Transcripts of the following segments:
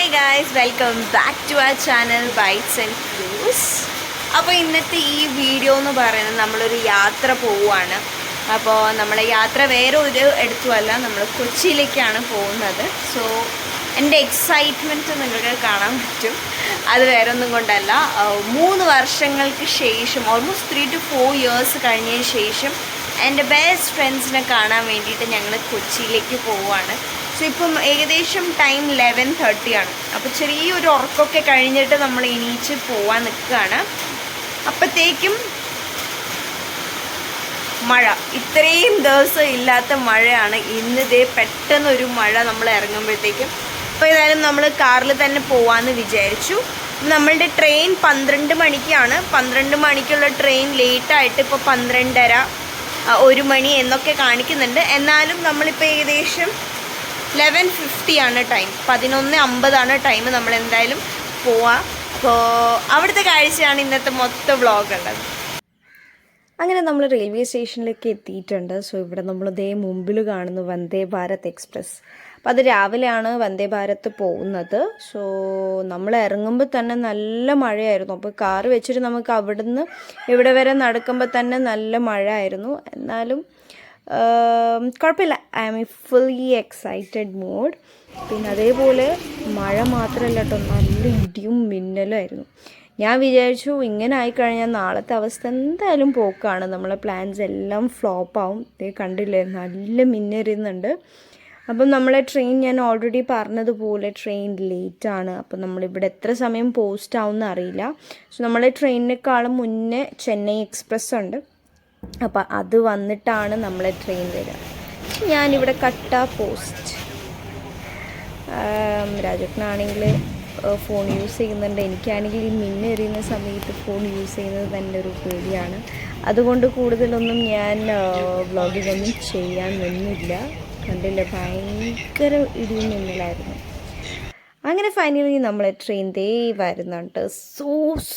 Hi guys, welcome back to our channel bytes and views. അപ്പോൾ ഇന്നത്തെ ഈ video എന്ന് പറയുന്നത് നമ്മളൊരു യാത്ര പോവുകയാണ്. അപ്പോൾ നമ്മളെ യാത്ര വേറെ ഒരു ഇടത്തുമല്ല, നമ്മൾ കൊച്ചിയിലേക്കാണ് പോകുന്നത്. സോ എൻ്റെ എക്സൈറ്റ്മെൻറ്റ് നിങ്ങൾക്ക് കാണാൻ പറ്റും. അത് വേറെ ഒന്നും കൊണ്ടല്ല, 3 വർഷങ്ങൾക്ക് ശേഷം, ഓൾമോസ്റ്റ് 3 to 4 years കഴിഞ്ഞതിന് ശേഷം എൻ്റെ ബെസ്റ്റ് ഫ്രണ്ട്സിനെ കാണാൻ വേണ്ടിയിട്ട് ഞങ്ങൾ കൊച്ചിയിലേക്ക് പോവുകയാണ്. സോ ഇപ്പം ഏകദേശം ടൈം 11:30 ആണ്. അപ്പോൾ ചെറിയൊരു ഉറക്കമൊക്കെ കഴിഞ്ഞിട്ട് നമ്മൾ എണീച്ച് പോവാൻ നിൽക്കുകയാണ്. അപ്പോഴത്തേക്കും മഴ, ഇത്രയും ദിവസം ഇല്ലാത്ത മഴയാണ്. ഇന്നിതേ പെട്ടെന്നൊരു മഴ നമ്മൾ ഇറങ്ങുമ്പോഴത്തേക്കും. അപ്പോൾ ഏതായാലും നമ്മൾ കാറിൽ തന്നെ പോവാമെന്ന് വിചാരിച്ചു. നമ്മളുടെ ട്രെയിൻ 12 മണിക്കാണ്. 12 മണിക്കുള്ള ട്രെയിൻ ലേറ്റായിട്ട് ഇപ്പോൾ 12:30, 1 മണി എന്നൊക്കെ കാണിക്കുന്നുണ്ട്. എന്നാലും നമ്മളിപ്പോൾ ഏകദേശം 11:50 ആണ് ടൈം, 11:50 ടൈം. നമ്മൾ എന്തായാലും പോവാം. അപ്പോൾ അവിടുത്തെ കാഴ്ചയാണ് ഇന്നത്തെ മൊത്തം വ്ളോഗ് ഉള്ളത്. അങ്ങനെ നമ്മൾ റെയിൽവേ സ്റ്റേഷനിലേക്ക് എത്തിയിട്ടുണ്ട്. സോ ഇവിടെ നമ്മൾ ദേ മുമ്പിൽ കാണുന്നു വന്ദേ ഭാരത് എക്സ്പ്രസ്. അപ്പോൾ അത് രാവിലെയാണ് വന്ദേ ഭാരത് പോകുന്നത്. സോ നമ്മൾ ഇറങ്ങുമ്പോൾ തന്നെ നല്ല മഴയായിരുന്നു. അപ്പോൾ കാറ് വെച്ചിട്ട് നമുക്ക് അവിടുന്ന് ഇവിടെ വരെ നടക്കുമ്പോൾ തന്നെ നല്ല മഴ ആയിരുന്നു. എന്നാലും കുഴപ്പമില്ല, I am fully excited mood. പിന്നെ അതേപോലെ മഴ മാത്രമല്ല കേട്ടോ, നല്ല ഇടിയും മിന്നലായിരുന്നു. ഞാൻ വിചാരിച്ചു ഇങ്ങനെ ആയിക്കഴിഞ്ഞാൽ നാളത്തെ അവസ്ഥ എന്തായാലും പോക്കാണ്, നമ്മളെ പ്ലാൻസ് എല്ലാം ഫ്ലോപ്പാവും. ഇതേ കണ്ടില്ലേ, നല്ല മിന്നരുന്നുണ്ട്. അപ്പം നമ്മളെ ട്രെയിൻ, ഞാൻ ഓൾറെഡി പറഞ്ഞതുപോലെ ട്രെയിൻ ലേറ്റാണ്. അപ്പം നമ്മളിവിടെ എത്ര സമയം പോസ്റ്റ് ആവുമെന്ന് അറിയില്ല. സോ നമ്മളെ ട്രെയിനിനേക്കാളും മുന്നേ ചെന്നൈ എക്സ്പ്രസ് ഉണ്ട്. അപ്പം അത് വന്നിട്ടാണ് നമ്മളെ ട്രെയിൻ വരിക. ഞാനിവിടെ കട്ട പോസ്റ്റ്. രാജേട്ടനാണെങ്കിൽ ഫോൺ യൂസ് ചെയ്യുന്നുണ്ട്. എനിക്കാണെങ്കിൽ ഈ മിന്നെറിയുന്ന സമയത്ത് ഫോൺ യൂസ് ചെയ്യുന്നത് തന്നെ ഒരു പേടിയാണ്. അതുകൊണ്ട് കൂടുതലൊന്നും ഞാൻ വ്ളോഗിങ്ങൊന്നും ചെയ്യാൻ നിന്നില്ല. കണ്ടില്ല, ഭയങ്കര ഇടിയും മിന്നലായിരുന്നു. അങ്ങനെ ഫൈനലി നമ്മളെ ട്രെയിൻ ദേ വരുന്നുണ്ട്.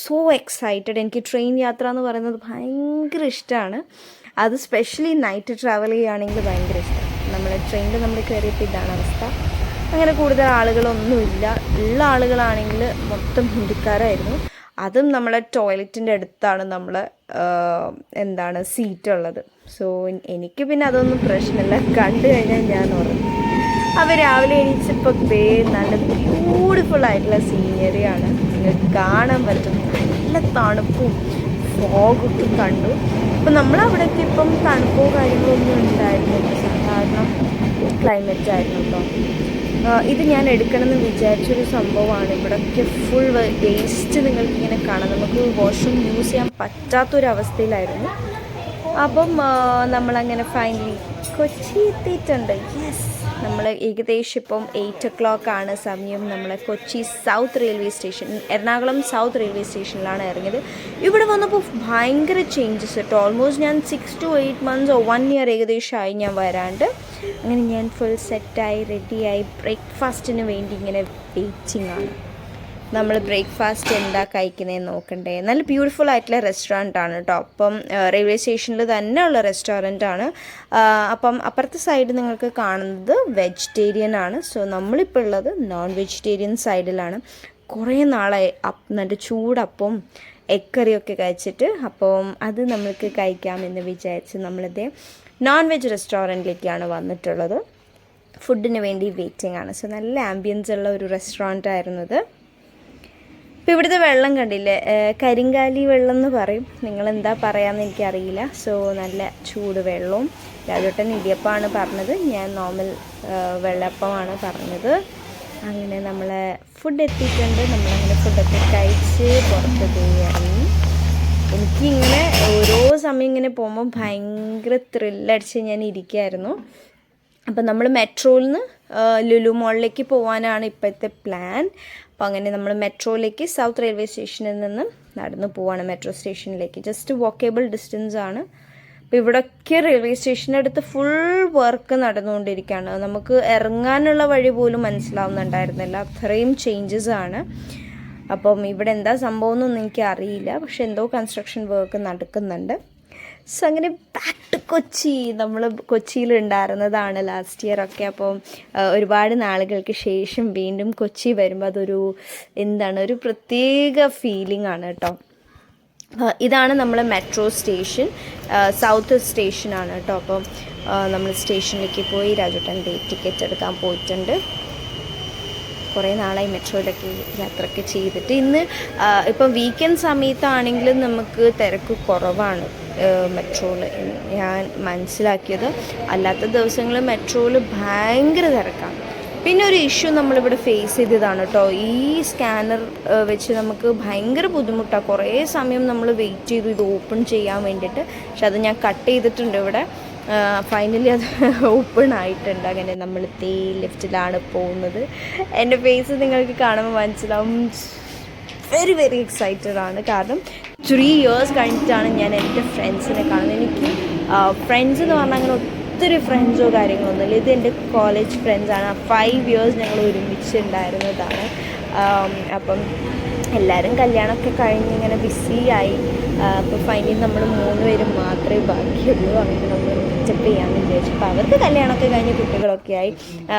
So excited. എനിക്ക് ട്രെയിൻ യാത്ര എന്ന് പറയുന്നത് ഭയങ്കര ഇഷ്ടമാണ്. അത് സ്പെഷ്യലി നൈറ്റ് ട്രാവൽ ചെയ്യുകയാണെങ്കിൽ ഭയങ്കര ഇഷ്ടമാണ്. നമ്മളെ ട്രെയിനിൽ നമ്മൾ കയറിയപ്പോൾ ഇതാണ് അവസ്ഥ. അങ്ങനെ കൂടുതൽ ആളുകളൊന്നുമില്ല. ഉള്ള ആളുകളാണെങ്കിൽ മൊത്തം ഹിന്ദിക്കാരായിരുന്നു. അതും നമ്മളെ ടോയ്ലറ്റിൻ്റെ അടുത്താണ് നമ്മൾ സീറ്റുള്ളത്. സോ എനിക്ക് പിന്നെ അതൊന്നും പ്രശ്നമില്ല, കണ്ടു കഴിഞ്ഞാൽ ഞാൻ ഉറങ്ങും. അപ്പോൾ രാവിലെ എണീച്ചപ്പോൾ നല്ല ബ്യൂട്ടിഫുൾ ആയിട്ടുള്ള സീനറിയാണ് നിങ്ങൾക്ക് കാണാൻ പറ്റും. നല്ല തണുപ്പും ഫോഗൊക്കെ കണ്ടു. അപ്പം നമ്മളവിടേക്ക് ഇപ്പം തണുപ്പോ കാര്യങ്ങളോ ഒന്നും ഉണ്ടായിരുന്നില്ല, സാധാരണ ക്ലൈമറ്റ് ആയിരുന്നു കേട്ടോ. ഇത് ഞാൻ എടുക്കണമെന്ന് വിചാരിച്ചൊരു സംഭവമാണ്. ഇവിടെയൊക്കെ ഫുൾ വേസ്റ്റ് നിങ്ങൾക്കിങ്ങനെ കാണാം. നമുക്ക് വാഷ്റൂം യൂസ് ചെയ്യാൻ പറ്റാത്തൊരവസ്ഥയിലായിരുന്നു. അപ്പം നമ്മളങ്ങനെ ഫൈനലി കൊച്ചി എത്തിയിട്ടുണ്ട്. യെസ്, നമ്മൾ ഏകദേശം ഇപ്പം 8 o'clock ആണ് സമയം. നമ്മൾ Kochi south railway station, Ernakulam south railway സ്റ്റേഷനിലാണ് ഇറങ്ങിയത്. ഇവിടെ വന്നപ്പോൾ ഭയങ്കര ചേഞ്ചസ് കേട്ടോ. ഓൾമോസ്റ്റ് ഞാൻ 6 to 8 months 1 year ഏകദേശമായി ഞാൻ വരാണ്ട്. അങ്ങനെ ഞാൻ ഫുൾ സെറ്റായി റെഡിയായി ബ്രേക്ക്ഫാസ്റ്റിന് വേണ്ടി ഇങ്ങനെ വെയിറ്റിംഗ് ആണ്. നമ്മൾ ബ്രേക്ക്ഫാസ്റ്റ് എന്താ കഴിക്കുന്നതെന്ന് നോക്കണ്ടേ. നല്ല ബ്യൂട്ടിഫുൾ ആയിട്ടുള്ള റെസ്റ്റോറൻ്റ് ആണ് കേട്ടോ. അപ്പം റെയിൽവേ സ്റ്റേഷനിൽ തന്നെ ഉള്ള റെസ്റ്റോറൻ്റ് ആണ്. അപ്പം അപ്പുറത്തെ സൈഡ് നിങ്ങൾക്ക് കാണുന്നത് വെജിറ്റേറിയൻ ആണ്. സോ നമ്മളിപ്പോൾ ഉള്ളത് നോൺ വെജിറ്റേറിയൻ സൈഡിലാണ്. കുറേ നാളായി നല്ല ചൂടപ്പം എഗ് കറിയൊക്കെ കഴിച്ചിട്ട്. അപ്പം അത് നമ്മൾക്ക് കഴിക്കാമെന്ന് വിചാരിച്ച് നമ്മളിത് നോൺ വെജ് റെസ്റ്റോറൻറ്റിലേക്കാണ് വന്നിട്ടുള്ളത്. ഫുഡിന് വേണ്ടി വെയിറ്റിംഗ് ആണ്. സോ നല്ല ആംബിയൻസ് ഉള്ള ഒരു റെസ്റ്റോറൻ്റ് ആയിരുന്നത്. ഇപ്പോൾ ഇവിടുത്തെ വെള്ളം കണ്ടില്ലേ, കരിങ്കാലി വെള്ളം എന്ന് പറയും. നിങ്ങളെന്താ പറയാമെന്ന് എനിക്കറിയില്ല. സോ നല്ല ചൂട് വെള്ളവും. രാജോട്ടൻ ഇടിയപ്പമാണ് പറഞ്ഞത്, ഞാൻ നോർമൽ വെള്ളപ്പമാണ് പറഞ്ഞത്. അങ്ങനെ നമ്മളെ ഫുഡ് എത്തിയിട്ടുണ്ട്. നമ്മളങ്ങനെ ഫുഡൊക്കെ കഴിച്ച് പുറത്ത് ഇറങ്ങി. എനിക്കിങ്ങനെ ഓരോ സമയം ഇങ്ങനെ പോകുമ്പോൾ ഭയങ്കര ത്രില്ലടിച്ച് ഞാൻ ഇരിക്കുമായിരുന്നു. അപ്പം നമ്മൾ മെട്രോയിൽ നിന്ന് ലുലു മോളിലേക്ക് പോകാനാണ് ഇപ്പോഴത്തെ പ്ലാൻ. അപ്പോൾ അങ്ങനെ നമ്മൾ മെട്രോയിലേക്ക് സൗത്ത് റെയിൽവേ സ്റ്റേഷനിൽ നിന്ന് നടന്ന് പോവാണ് മെട്രോ സ്റ്റേഷനിലേക്ക്. ജസ്റ്റ് വാക്കബിൾ ഡിസ്റ്റൻസ് ആണ്. അപ്പോൾ ഇവിടെയൊക്കെ റെയിൽവേ സ്റ്റേഷൻ്റെ അടുത്ത് ഫുൾ വർക്ക് നടന്നുകൊണ്ടിരിക്കുകയാണ്. നമുക്ക് ഇറങ്ങാനുള്ള വഴി പോലും മനസ്സിലാവുന്നുണ്ടായിരുന്നില്ല, അത്രയും ചേഞ്ചസ് ആണ്. അപ്പം ഇവിടെ എന്താ സംഭവം എന്നൊന്നും എനിക്ക് അറിയില്ല, പക്ഷെ എന്തോ കൺസ്ട്രക്ഷൻ വർക്ക് നടക്കുന്നുണ്ട്. സോ അങ്ങനെ ബാക്ക് ടു കൊച്ചി. നമ്മൾ കൊച്ചിയിലുണ്ടായിരുന്നതാണ് ലാസ്റ്റ് ഇയർ ഒക്കെ. അപ്പോൾ ഒരുപാട് നാളുകൾക്ക് ശേഷം വീണ്ടും കൊച്ചി വരുമ്പോൾ അതൊരു ഒരു പ്രത്യേക ഫീലിംഗ് ആണ് കേട്ടോ. ഇതാണ് നമ്മളെ മെട്രോ സ്റ്റേഷൻ, സൗത്ത് സ്റ്റേഷനാണ് കേട്ടോ. അപ്പം നമ്മൾ സ്റ്റേഷനിലേക്ക് പോയി രാജുട്ടൻ ടിക്കറ്റ് എടുക്കാൻ പോയിട്ടുണ്ട്. കുറേ നാളായി മെട്രോയിലൊക്കെ യാത്രയൊക്കെ ചെയ്തിട്ട്. ഇന്ന് ഇപ്പം വീക്കെൻഡ് സമയത്താണെങ്കിലും നമുക്ക് തിരക്ക് കുറവാണ് മെട്രോയിൽ, ഞാൻ മനസ്സിലാക്കിയത്. അല്ലാത്ത ദിവസങ്ങളിൽ മെട്രോയിൽ ഭയങ്കര തിരക്കാണ്. പിന്നെ ഒരു ഇഷ്യൂ നമ്മളിവിടെ ഫേസ് ചെയ്തതാണ് കേട്ടോ. ഈ സ്കാനർ വെച്ച് നമുക്ക് ഭയങ്കര ബുദ്ധിമുട്ടാണ്. കുറേ സമയം നമ്മൾ വെയിറ്റ് ചെയ്തു ഇത് ഓപ്പൺ ചെയ്യാൻ വേണ്ടിയിട്ട്. പക്ഷെ അത് ഞാൻ കട്ട് ചെയ്തിട്ടുണ്ട് ഇവിടെ. ഫൈനലി അത് ഓപ്പൺ ആയിട്ടുണ്ട്. അങ്ങനെ നമ്മൾ ലെഫ്റ്റിലാണ് പോകുന്നത്. എൻ്റെ ഫേസ് നിങ്ങൾക്ക് കാണുമ്പോൾ മനസ്സിലാവും. വെരി വെരി എക്സൈറ്റഡ് ആണ്. കാരണം 3 years കഴിഞ്ഞിട്ടാണ് ഞാൻ എൻ്റെ ഫ്രണ്ട്സിനെ കാണുന്നത്. എനിക്ക് ഫ്രണ്ട്സ് എന്ന് പറഞ്ഞാൽ അങ്ങനെ ഒത്തിരി ഫ്രണ്ട്സോ കാര്യങ്ങളൊന്നുമില്ല. ഇത് എൻ്റെ കോളേജ് ഫ്രണ്ട്സാണ്. 5 years ഞങ്ങൾ ഒരുമിച്ചുണ്ടായിരുന്നതാണ്. അപ്പം എല്ലാവരും കല്യാണമൊക്കെ കഴിഞ്ഞ് ഇങ്ങനെ ബിസിയായി. അപ്പോൾ ഫൈനലി നമ്മൾ 3 പേരും മാത്രമേ ബാക്കിയുള്ളൂ. അങ്ങനെ നമ്മൾ മീറ്റപ്പ് ചെയ്യാമെന്ന് വിചാരിച്ചു. അപ്പോൾ അവർക്ക് കല്യാണമൊക്കെ കഴിഞ്ഞ് കുട്ടികളൊക്കെ ആയി.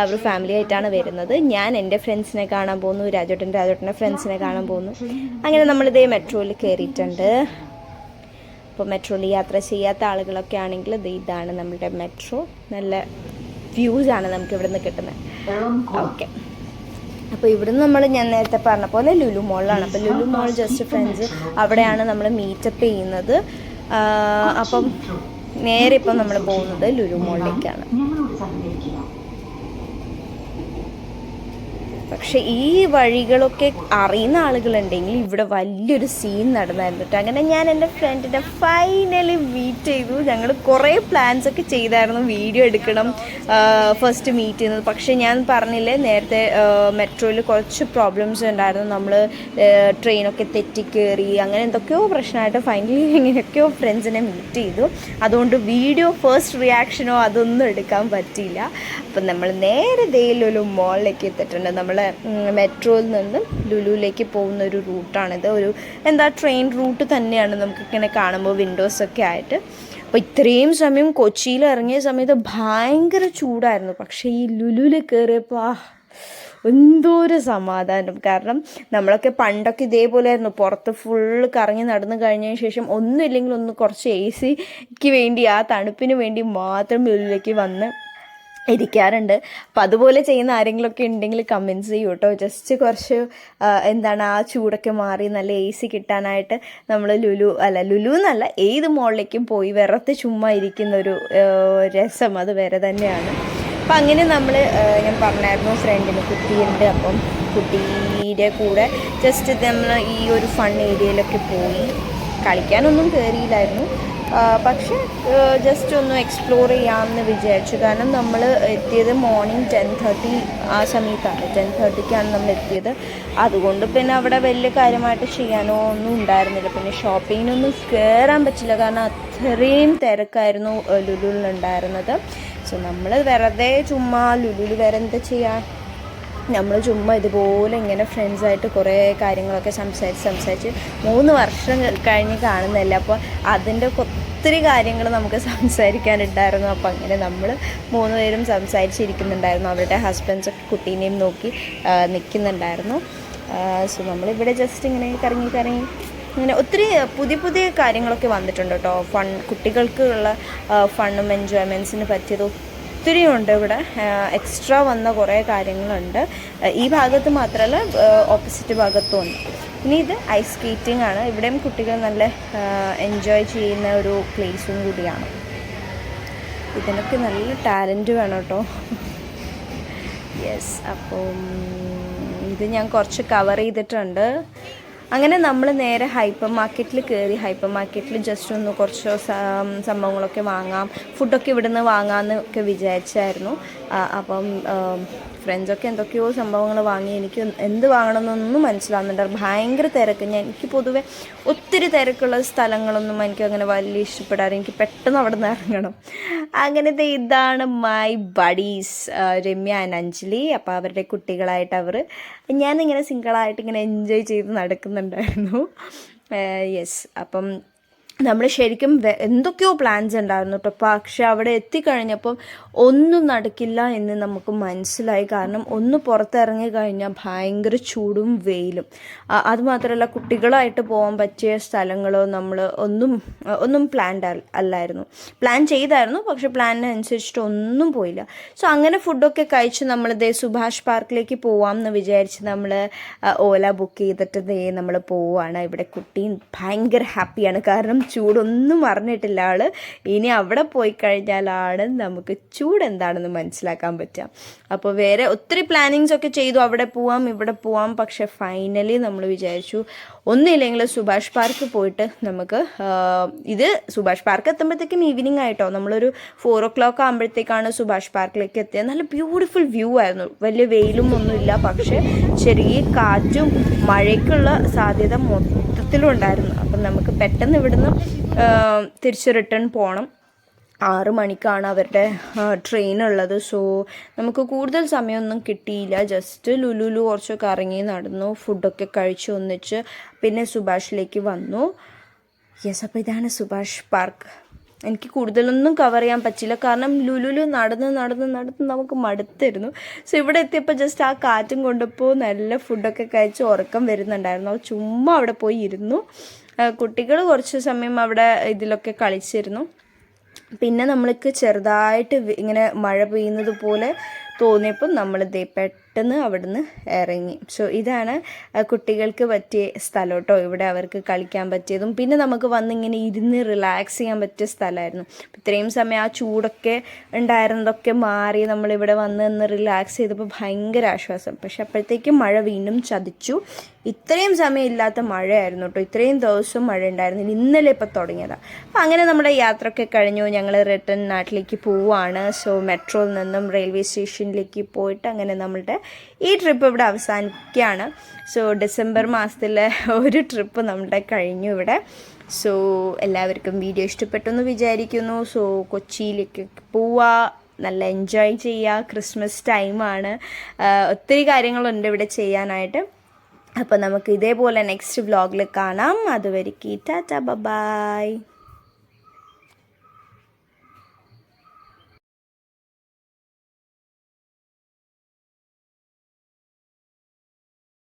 അവർ ഫാമിലി ആയിട്ടാണ് വരുന്നത്. ഞാൻ എൻ്റെ ഫ്രണ്ട്സിനെ കാണാൻ പോകുന്നു, രാജോട്ടൻ്റെ ഫ്രണ്ട്സിനെ കാണാൻ പോകുന്നു. അങ്ങനെ നമ്മളിതേ മെട്രോയിൽ കയറിയിട്ടുണ്ട്. അപ്പോൾ മെട്രോയിൽ യാത്ര ചെയ്യാത്ത ആളുകളൊക്കെ ആണെങ്കിൽ ഇതാണ് നമ്മുടെ മെട്രോ. നല്ല വ്യൂസാണ് നമുക്ക് ഇവിടെ നിന്ന് കിട്ടുന്നത്. ഓക്കെ, അപ്പോൾ ഇവിടുന്ന് ഞാൻ നേരത്തെ പറഞ്ഞ പോലെ ലുലു മോളിലാണ്. അപ്പോൾ ലുലു മോൾ ജസ്റ്റ് ഫ്രണ്ട്സ് അവിടെയാണ് നമ്മൾ മീറ്റപ്പ് ചെയ്യുന്നത്. അപ്പം നേരെ ഇപ്പം നമ്മൾ പോകുന്നത് ലുലു മോളിലേക്കാണ്. പക്ഷെ ഈ വഴികളൊക്കെ അറിയുന്ന ആളുകളുണ്ടെങ്കിൽ ഇവിടെ വലിയൊരു സീൻ നടന്നായിരുന്നു കേട്ടോ. അങ്ങനെ ഞാൻ എൻ്റെ ഫ്രണ്ടിനെ ഫൈനലി മീറ്റ് ചെയ്തു. ഞങ്ങൾ കുറേ പ്ലാൻസൊക്കെ ചെയ്തായിരുന്നു, വീഡിയോ എടുക്കണം ഫസ്റ്റ് മീറ്റ് ചെയ്യുന്നത്. പക്ഷേ ഞാൻ പറഞ്ഞില്ലേ നേരത്തെ, മെട്രോയിൽ കുറച്ച് പ്രോബ്ലംസ് ഉണ്ടായിരുന്നു. നമ്മൾ ട്രെയിനൊക്കെ തെറ്റിക്കേറി അങ്ങനെ എന്തൊക്കെയോ പ്രശ്നമായിട്ട് ഫൈനലി എങ്ങനെയൊക്കെയോ ഫ്രണ്ട്സിനെ മീറ്റ് ചെയ്തു. അതുകൊണ്ട് വീഡിയോ ഫസ്റ്റ് റിയാക്ഷനോ അതൊന്നും എടുക്കാൻ പറ്റിയില്ല. അപ്പം നമ്മൾ നേരെ ലുലു മോളിലേക്ക് എത്തിയിട്ടുണ്ട്. നമ്മൾ മെട്രോയിൽ നിന്ന് ലുലുവിലേക്ക് പോകുന്ന ഒരു റൂട്ടാണിത്. ഒരു ട്രെയിൻ റൂട്ട് തന്നെയാണ്. നമുക്കിങ്ങനെ കാണുമ്പോൾ വിൻഡോസൊക്കെ ആയിട്ട്. അപ്പോൾ ഇത്രയും സമയം കൊച്ചിയിൽ ഇറങ്ങിയ സമയത്ത് ഭയങ്കര ചൂടായിരുന്നു. പക്ഷേ ഈ ലുലുവിൽ കയറിയപ്പോൾ എന്തോ ഒരു സമാധാനം. കാരണം നമ്മളൊക്കെ പണ്ടൊക്കെ ഇതേപോലെ ആയിരുന്നു, പുറത്ത് ഫുള്ള് കറങ്ങി നടന്നു കഴിഞ്ഞതിന് ശേഷം ഒന്നുമില്ലെങ്കിൽ കുറച്ച് AC വേണ്ടി, ആ തണുപ്പിന് വേണ്ടി മാത്രം ലുലുവിലേക്ക് വന്ന് ഇരിക്കാറുണ്ട്. അപ്പം അതുപോലെ ചെയ്യുന്ന ആരെങ്കിലുമൊക്കെ ഉണ്ടെങ്കിൽ കമൻസ് ചെയ്യൂ കേട്ടോ. ജസ്റ്റ് കുറച്ച് ആ ചൂടൊക്കെ മാറി നല്ല AC കിട്ടാനായിട്ട് നമ്മൾ ലുലു എന്നല്ല ഏത് മോളിലേക്കും പോയി വെറുതെ ചുമ്മാ ഇരിക്കുന്നൊരു രസം അത് വേറെ തന്നെയാണ്. അപ്പം അങ്ങനെ ഞാൻ പറഞ്ഞായിരുന്നു ഫ്രണ്ടിന് കുട്ടിയുണ്ട്. അപ്പം കുട്ടിയുടെ കൂടെ ജസ്റ്റ് നമ്മൾ ഈ ഒരു ഫൺ ഏരിയയിലൊക്കെ പോയി. കളിക്കാനൊന്നും കയറിയില്ലായിരുന്നു, പക്ഷെ ജസ്റ്റ് ഒന്ന് എക്സ്പ്ലോർ ചെയ്യാമെന്ന് വിചാരിച്ചു. കാരണം നമ്മൾ എത്തിയത് മോർണിംഗ് 10:30 ആ സമയത്താണ്. 10:30ക്കാണ് നമ്മൾ എത്തിയത്. അതുകൊണ്ട് പിന്നെ അവിടെ വലിയ കാര്യമായിട്ട് ചെയ്യാനോ ഒന്നും ഉണ്ടായിരുന്നില്ല. പിന്നെ ഷോപ്പിങ്ങിനൊന്നും കയറാൻ പറ്റില്ല, കാരണം അത്രയും തിരക്കായിരുന്നു ലുലുവിലുണ്ടായിരുന്നത്. സോ നമ്മൾ വെറുതെ ചുമ്മാ ലുലുവിൽ വേറെ എന്താ ചെയ്യാൻ, നമ്മൾ ചുമ്മാ ഇതുപോലെ ഇങ്ങനെ ഫ്രണ്ട്സായിട്ട് കുറേ കാര്യങ്ങളൊക്കെ സംസാരിച്ച് 3 വർഷം കഴിഞ്ഞ് കാണുന്നില്ല. അപ്പോൾ അതിൻ്റെ ഒത്തിരി കാര്യങ്ങൾ നമുക്ക് സംസാരിക്കാനുണ്ടായിരുന്നു. അപ്പോൾ അങ്ങനെ നമ്മൾ 3 പേരും സംസാരിച്ചിരിക്കുന്നുണ്ടായിരുന്നു. അവരുടെ ഹസ്ബൻഡ്സൊക്കെ കുട്ടീനെയും നോക്കി നിൽക്കുന്നുണ്ടായിരുന്നു. സോ നമ്മളിവിടെ ജസ്റ്റ് ഇങ്ങനെ കറങ്ങി ഇങ്ങനെ ഒത്തിരി പുതിയ കാര്യങ്ങളൊക്കെ വന്നിട്ടുണ്ട് കേട്ടോ. കുട്ടികൾക്ക് ഉള്ള ഫണ്ണും എൻജോയ്മെൻറ്റ്സിന് പറ്റിയത് ഒത്തിരി ഉണ്ട് ഇവിടെ. എക്സ്ട്രാ വന്ന കുറേ കാര്യങ്ങളുണ്ട്. ഈ ഭാഗത്ത് മാത്രമല്ല, ഓപ്പോസിറ്റ് ഭാഗത്തും ഉണ്ട്. ഇനി ഇത് ഐസ് സ്കേറ്റിംഗ് ആണ്. ഇവിടെയും കുട്ടികൾ നല്ല എൻജോയ് ചെയ്യുന്ന ഒരു പ്ലേസും കൂടിയാണ്. ഇതിനൊക്കെ നല്ല ടാലൻറ്റ് വേണം കേട്ടോ. യെസ്, അപ്പം ഇത് ഞാൻ കുറച്ച് കവർ ചെയ്തിട്ടുണ്ട്. അങ്ങനെ നമ്മൾ നേരെ ഹൈപ്പർ മാർക്കറ്റിൽ കയറി. ഹൈപ്പർ മാർക്കറ്റിൽ ജസ്റ്റ് ഒന്ന് കുറച്ച് സംഭവങ്ങളൊക്കെ വാങ്ങാം, ഫുഡൊക്കെ ഇവിടുന്ന് വാങ്ങാമെന്നൊക്കെ വിചാരിച്ചായിരുന്നു. അപ്പം ഫ്രണ്ട്സൊക്കെ എന്തൊക്കെയോ സംഭവങ്ങൾ വാങ്ങി. എനിക്ക് എന്ത് വാങ്ങണമെന്നൊന്നും മനസ്സിലാവുന്നുണ്ട്. ഭയങ്കര തിരക്ക്. എനിക്ക് പൊതുവെ ഒത്തിരി തിരക്കുള്ള സ്ഥലങ്ങളൊന്നും എനിക്ക് അങ്ങനെ വലിയ ഇഷ്ടപ്പെടാറ്. എനിക്ക് പെട്ടെന്ന് അവിടെ നിന്ന് ഇറങ്ങണം. അങ്ങനത്തെ ഇതാണ് my buddies Ramya and Anjali. അപ്പോൾ അവരുടെ കുട്ടികളായിട്ട് ഞാനിങ്ങനെ സിംഗിളായിട്ട് ഇങ്ങനെ എൻജോയ് ചെയ്ത് നടക്കുന്നുണ്ടായിരുന്നു. യെസ്, അപ്പം നമ്മൾ ശരിക്കും എന്തൊക്കെയോ പ്ലാൻസ് ഉണ്ടായിരുന്നു കേട്ടോ, പക്ഷെ അവിടെ എത്തിക്കഴിഞ്ഞപ്പം ഒന്നും നടക്കില്ല എന്ന് നമുക്ക് മനസ്സിലായി. കാരണം ഒന്ന് പുറത്തിറങ്ങി കഴിഞ്ഞാൽ ഭയങ്കര ചൂടും വെയിലും. അതുമാത്രമല്ല കുട്ടികളായിട്ട് പോകാൻ പറ്റിയ സ്ഥലങ്ങളോ നമ്മൾ ഒന്നും പ്ലാൻഡ് അല്ലായിരുന്നു. പ്ലാൻ ചെയ്തായിരുന്നു, പക്ഷെ പ്ലാനിനനുസരിച്ചിട്ട് ഒന്നും പോയില്ല. സോ അങ്ങനെ ഫുഡൊക്കെ കഴിച്ച് നമ്മൾ സുഭാഷ് പാർക്കിലേക്ക് പോവാം എന്ന് വിചാരിച്ച് നമ്മൾ ഓല ബുക്ക് ചെയ്തിട്ട് നമ്മൾ പോവുകയാണ്. ഇവിടെ കുട്ടി ഭയങ്കര ഹാപ്പിയാണ്, കാരണം ചൂടൊന്നും അറിഞ്ഞിട്ടില്ല ആള്. ഇനി അവിടെ പോയി കഴിഞ്ഞാലാണ് നമുക്ക് ചൂട് എന്താണെന്ന് മനസ്സിലാക്കാൻ പറ്റുക. അപ്പോൾ വേറെ ഒത്തിരി പ്ലാനിങ്സ് ഒക്കെ ചെയ്തു, അവിടെ പോവാം ഇവിടെ പോവാം. പക്ഷെ ഫൈനലി നമ്മൾ വിചാരിച്ചു ഒന്നുമില്ലെങ്കിൽ സുഭാഷ് പാർക്ക് പോയിട്ട് നമുക്ക് ഇത് സുഭാഷ് പാർക്ക് എത്തുമ്പോഴത്തേക്കും ഈവനിങ് ആയിട്ടോ, നമ്മളൊരു 4 o'clock ആകുമ്പോഴത്തേക്കാണ് സുഭാഷ് പാർക്കിലേക്ക് എത്തിയത്. നല്ല ബ്യൂട്ടിഫുൾ വ്യൂ ആയിരുന്നു, വലിയ വെയിലും ഒന്നുമില്ല, പക്ഷെ ചെറിയ കാറ്റും മഴയ്ക്കുള്ള സാധ്യത മൊത്തത്തിലും ഉണ്ടായിരുന്നു. അപ്പം നമുക്ക് പെട്ടെന്ന് ഇവിടുന്ന് തിരിച്ച് റിട്ടേൺ പോകണം. 6 മണിക്കാണ് അവരുടെ ട്രെയിൻ ഉള്ളത്. സോ നമുക്ക് കൂടുതൽ സമയമൊന്നും കിട്ടിയില്ല. ജസ്റ്റ് ലുലുലു കുറച്ചൊക്കെ ഇറങ്ങി നടന്നു, ഫുഡൊക്കെ കഴിച്ച് ഒന്നിച്ച് പിന്നെ സുഭാഷിലേക്ക് വന്നു. യെസ്, അപ്പോൾ ഇതാണ് സുഭാഷ് പാർക്ക്. എനിക്ക് കൂടുതലൊന്നും കവർ ചെയ്യാൻ പറ്റില്ല, കാരണം ലുലുലു നടന്ന് നമുക്ക് മടുത്തിരുന്നു. സോ ഇവിടെ എത്തിയപ്പോൾ ജസ്റ്റ് ആ കാറ്റും കൊണ്ടപ്പോൾ നല്ല ഫുഡൊക്കെ കഴിച്ച് ഉറക്കം വരുന്നുണ്ടായിരുന്നു. ചുമ്മാ അവിടെ പോയി ഇരുന്നു. കുട്ടികൾ കുറച്ച് സമയം അവിടെ ഇതിലൊക്കെ കളിച്ചിരുന്നു. പിന്നെ നമ്മൾക്ക് ചെറുതായിട്ട് ഇങ്ങനെ മഴ പെയ്യുന്നത് പോലെ തോന്നിയപ്പോൾ നമ്മൾ പെട്ടെന്ന് അവിടുന്ന് ഇറങ്ങി. സോ ഇതാണ് കുട്ടികൾക്ക് പറ്റിയ സ്ഥലം കേട്ടോ. ഇവിടെ അവർക്ക് കളിക്കാൻ പറ്റിയതും പിന്നെ നമുക്ക് വന്നിങ്ങനെ ഇരുന്ന് റിലാക്സ് ചെയ്യാൻ പറ്റിയ സ്ഥലമായിരുന്നു. ഇത്രയും സമയം ആ ചൂടൊക്കെ ഉണ്ടായിരുന്നതൊക്കെ മാറി നമ്മളിവിടെ വന്ന് റിലാക്സ് ചെയ്തപ്പോൾ ഭയങ്കര ആശ്വാസം. പക്ഷെ അപ്പോഴത്തേക്കും മഴ വീണ്ടും ചതിച്ചു. ഇത്രയും സമയം ഇല്ലാത്ത മഴയായിരുന്നു കേട്ടോ, ഇത്രയും ദിവസം മഴ ഉണ്ടായിരുന്നില്ല, ഇന്നലെ ഇപ്പോൾ തുടങ്ങിയതാണ്. അപ്പം അങ്ങനെ നമ്മുടെ യാത്രയൊക്കെ കഴിഞ്ഞു, ഞങ്ങൾ റിട്ടേൺ നാട്ടിലേക്ക് പോവുകയാണ്. സോ മെട്രോയിൽ നിന്നും റെയിൽവേ സ്റ്റേഷനിലേക്ക് പോയിട്ട് അങ്ങനെ നമ്മളുടെ ഈ ട്രിപ്പ് ഇവിടെ അവസാനിക്കുകയാണ്. സോ ഡിസംബർ മാസത്തിലെ ഒരു ട്രിപ്പ് നമ്മളുടെ കഴിഞ്ഞു ഇവിടെ. സോ എല്ലാവർക്കും വീഡിയോ ഇഷ്ടപ്പെട്ടു എന്ന് വിചാരിക്കുന്നു. സോ കൊച്ചിയിലേക്ക് പോവുക, നല്ല എൻജോയ് ചെയ്യുക. ക്രിസ്മസ് ടൈമാണ്, ഒത്തിരി കാര്യങ്ങളുണ്ട് ഇവിടെ ചെയ്യാനായിട്ട്. അപ്പോൾ നമുക്ക് ഇതേപോലെ നെക്സ്റ്റ് വ്ലോഗിൽ കാണാം. അതുവരെയ്ക്ക് ടാറ്റാ ബൈ.